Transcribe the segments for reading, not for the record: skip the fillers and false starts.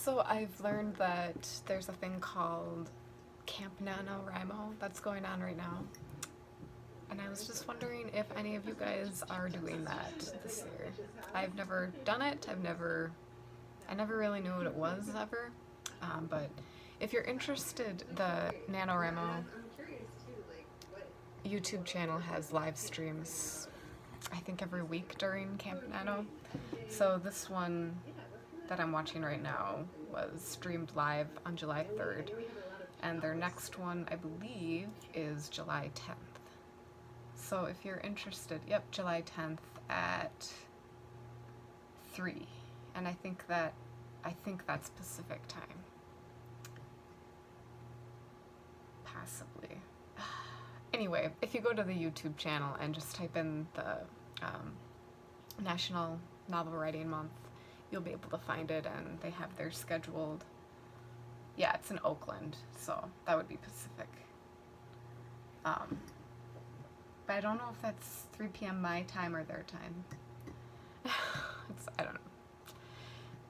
So I've learned that there's a thing called Camp NaNoWriMo that's going on right now. And I was just wondering if any of you guys are doing that this year. I've never done it. I never really knew what it was ever. But if you're interested, the NaNoWriMo YouTube channel has live streams, I think every week during Camp Nano. So this one that I'm watching right now was streamed live on July 3rd, and their next one, I believe, is July 10th. So if you're interested, yep, July 10th at 3, and I think that's Pacific time. Possibly. Anyway, if you go to the YouTube channel and just type in the National Novel Writing Month, you'll be able to find it, and they have their scheduled. Yeah, it's in Oakland, so that would be Pacific. But I don't know if that's 3 p.m. my time or their time. I don't know.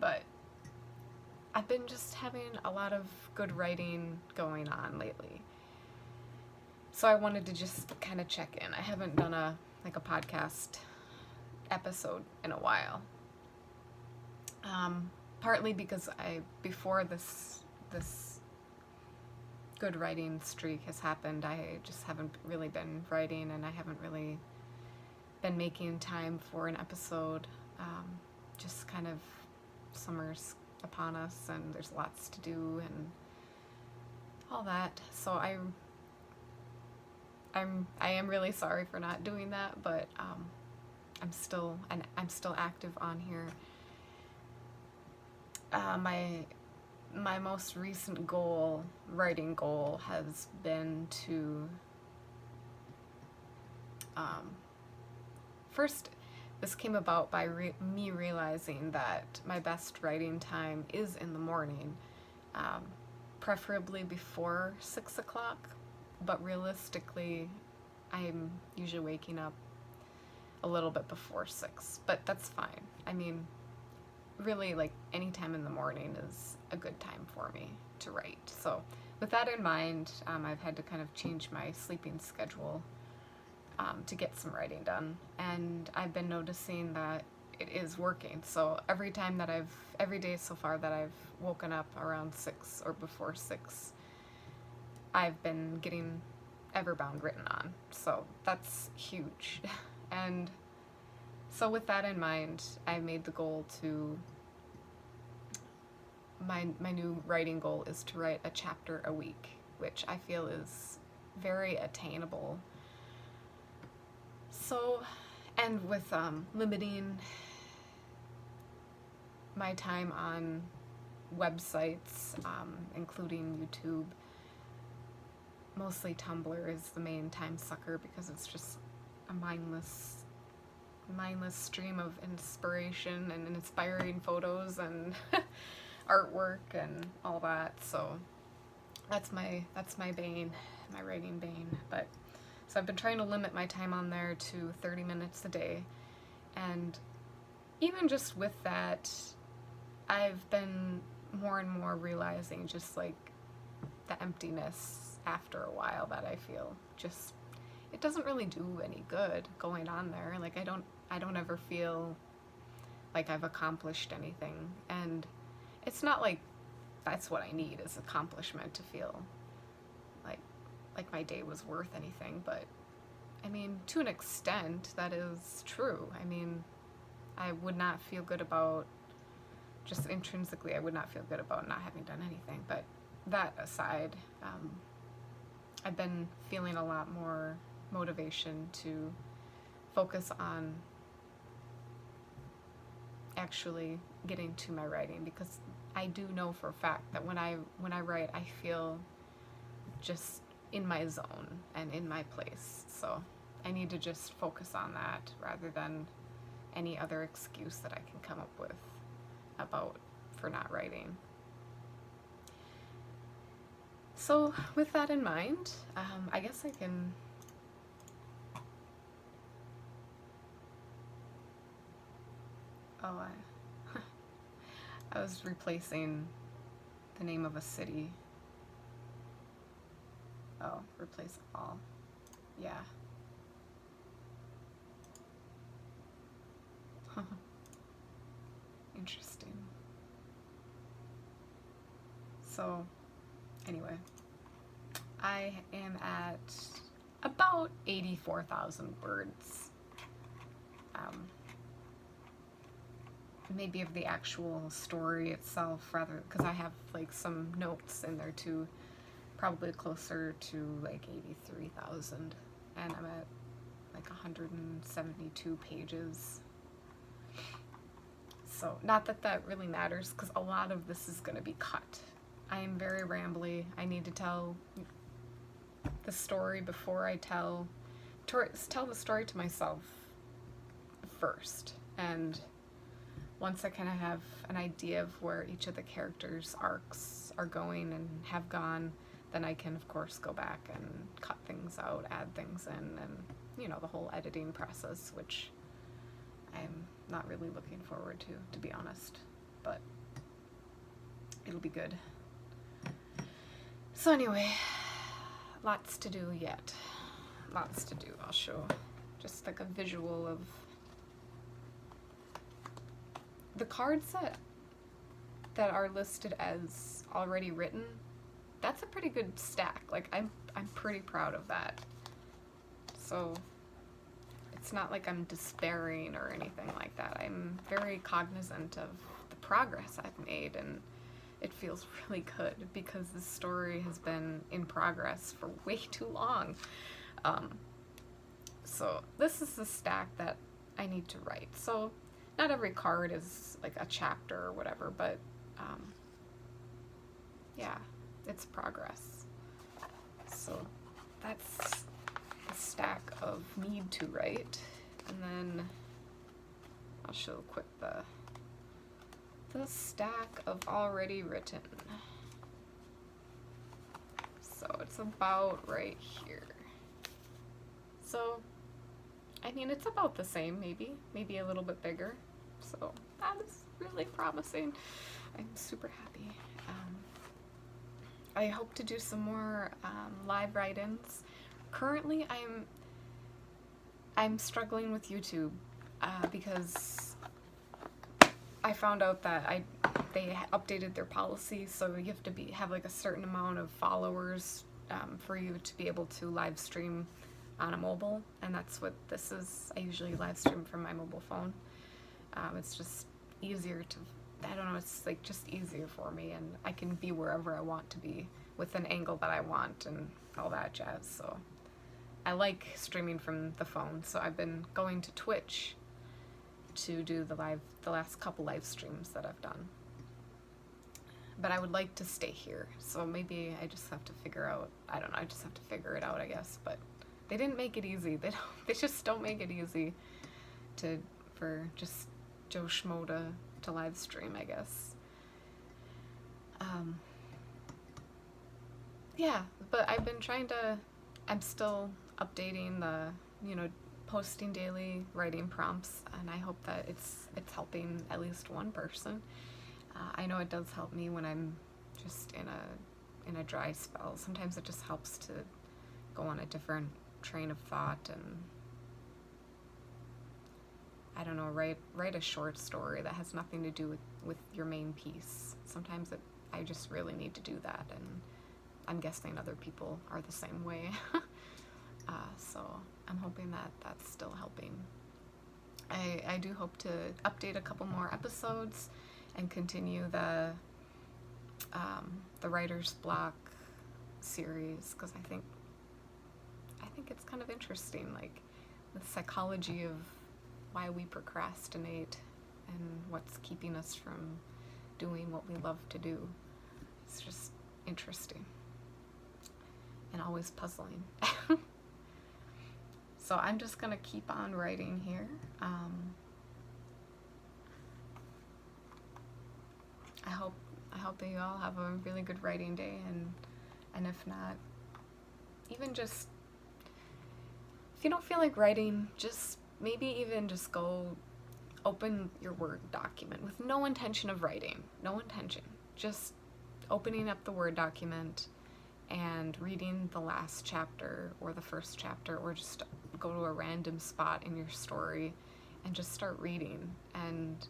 But I've been just having a lot of good writing going on lately. So I wanted to just kind of check in. I haven't done a podcast episode in a while. Partly because before this good writing streak has happened, I just haven't really been writing, and I haven't really been making time for an episode. Just kind of summer's upon us, and there's lots to do and all that. So I am really sorry for not doing that, but I'm still active on here. My most recent writing goal, has been to first, this came about by me realizing that my best writing time is in the morning, preferably before 6 o'clock, but realistically I'm usually waking up a little bit before 6, but that's fine. I mean, really, like, any time in the morning is a good time for me to write. So with that in mind, I've had to kind of change my sleeping schedule to get some writing done, and I've been noticing that it is working. So every day so far that I've woken up around 6 or before 6, I've been getting Everbound written on. So that's huge. And so with that in mind, I made the goal to, my new writing goal is to write a chapter a week, which I feel is very attainable. So, and with limiting my time on websites, including YouTube, mostly Tumblr is the main time sucker because it's just a mindless stream of inspiration and inspiring photos and artwork and all that. So that's my bane, my writing bane. But so I've been trying to limit my time on there to 30 minutes a day, and even just with that, I've been more and more realizing just like the emptiness after a while that I feel. Just, it doesn't really do any good going on there. Like, I don't ever feel like I've accomplished anything, and it's not like that's what I need, is accomplishment, to feel like my day was worth anything. But I mean, to an extent that is true. I mean, I would not feel good about, just intrinsically, I would not feel good about not having done anything. But that aside, I've been feeling a lot more motivation to focus on actually getting to my writing, because I do know for a fact that when I write, I feel just in my zone and in my place. So I need to just focus on that rather than any other excuse that I can come up with for not writing. So with that in mind, I guess I can I was replacing the name of a city. Oh, replace all. Yeah. Interesting. So, anyway, I am at about 84,000 words. Maybe of the actual story itself, rather, because I have like some notes in there too. Probably closer to like 83,000, and I'm at like 172 pages. So, not that that really matters, because a lot of this is going to be cut. I am very rambly. I need to tell the story before I tell the story to myself first. And once I kind of have an idea of where each of the characters' arcs are going and have gone, then I can, of course, go back and cut things out, add things in, and, you know, the whole editing process, which I'm not really looking forward to be honest. But it'll be good. So anyway, lots to do yet. Lots to do. I'll show just like a visual of the cards that are listed as already written. That's a pretty good stack. Like, I'm pretty proud of that. So it's not like I'm despairing or anything like that. I'm very cognizant of the progress I've made, and it feels really good because this story has been in progress for way too long. So this is the stack that I need to write. So not every card is like a chapter or whatever, but yeah, it's progress. So that's the stack of need to write, and then I'll show quick the stack of already written. So it's about right here. So I mean, it's about the same, maybe a little bit bigger. So that is really promising. I'm super happy. I hope to do some more live write-ins. Currently, I'm struggling with YouTube because I found out that they updated their policy, so you have to have like a certain amount of followers for you to be able to live stream on a mobile, and that's what this is. I usually live stream from my mobile phone. It's just easier to, I don't know, it's like just easier for me, and I can be wherever I want to be with an angle that I want and all that jazz. So I like streaming from the phone, so I've been going to Twitch to do the last couple live streams that I've done. But I would like to stay here, so maybe I just have to figure out, I don't know, I just have to figure it out, I guess. But they didn't make it easy. They just don't make it easy for just Joe Schmo to live stream, I guess. Yeah, but I've been I'm still updating posting daily writing prompts, and I hope that it's helping at least one person. I know it does help me when I'm just in a dry spell. Sometimes it just helps to go on a different train of thought and, I don't know, write a short story that has nothing to do with your main piece. Sometimes I just really need to do that, and I'm guessing other people are the same way. So I'm hoping that that's still helping. I do hope to update a couple more episodes and continue the writer's block series, because I think it's kind of interesting, like the psychology of why we procrastinate and what's keeping us from doing what we love to do. It's just interesting and always puzzling. So I'm just gonna keep on writing here. I hope that you all have a really good writing day, and if not, even just, if you don't feel like writing, just maybe even just go open your Word document with no intention of writing, no intention, just opening up the Word document and reading the last chapter or the first chapter, or just go to a random spot in your story and just start reading and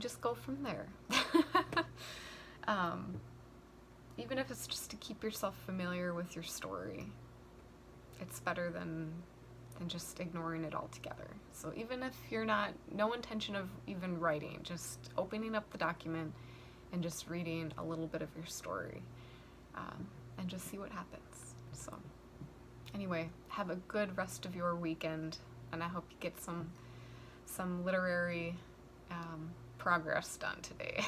just go from there. Even if it's just to keep yourself familiar with your story, it's better than just ignoring it altogether. So even if you're no intention of even writing, just opening up the document and just reading a little bit of your story, and just see what happens. So anyway, have a good rest of your weekend, and I hope you get some literary progress done today.